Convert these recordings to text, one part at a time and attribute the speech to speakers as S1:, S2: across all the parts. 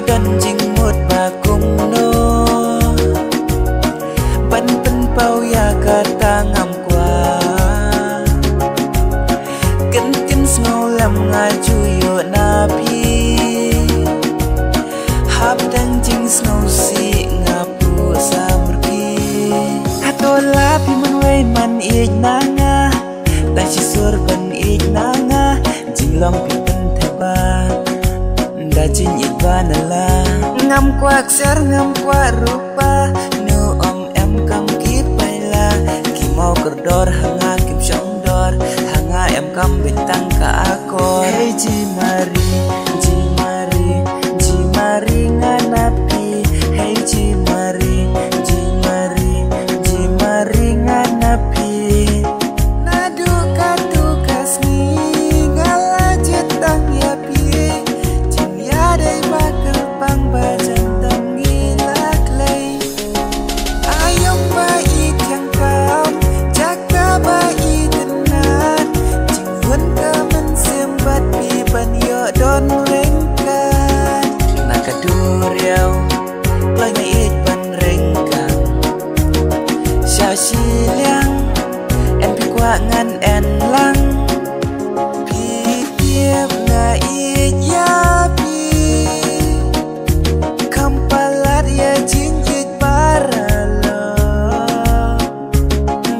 S1: Đần dinh một bà cùng nô bắn tân bao ya kata ngam qua kấn kấn ngâu làm ngài chuyo na pi hấp đăng dinh ngâu si ngapu samurki hatola pi manway man ik nanga ta chỉ sur ban ik nanga jing long pi tân theba đã chính ít và nala ngắm qua xer ngắm qua rupa nu em kam kip baila ki mau kerdor hanga kim shong dor hanga em kam bintang ka akor hey ji mari nganapi hey ji mari nganapi nadu katu kasni ngala jetang ya pi Adai bakal pang bajan tangi laklay ayong bait yang kam jaga bait tenan jingwan kaman sembat pipan yo don rengkan nakaduriaw lagi it pan rengkan syasiliang en pikwa ngan en lang pi tiap na it ya jinjit para lo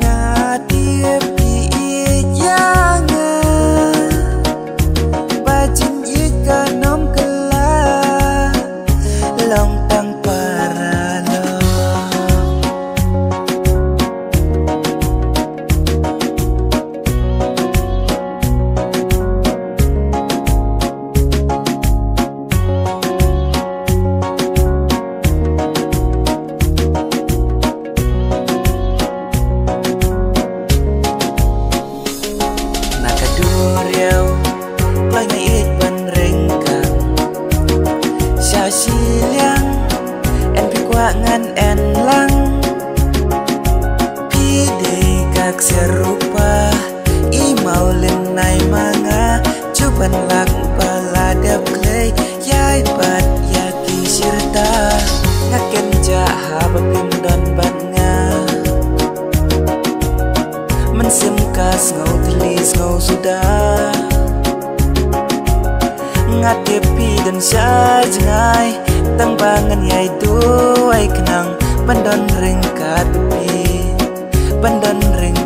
S1: ngatie pi jangan bajinjit kanom kela long tang para lo lagi it ban rengkang syasiliang en pikwa ngan en lang pide kak serupa i maulin nai manga cuban lak paladap clay yai bat yaki sirta ngaken jaha babim don ban nga mensimkas ngau telis ngau sudah ngatepi dan syajngai tambangan yai duai kenang bandon ringkat pi bandon ring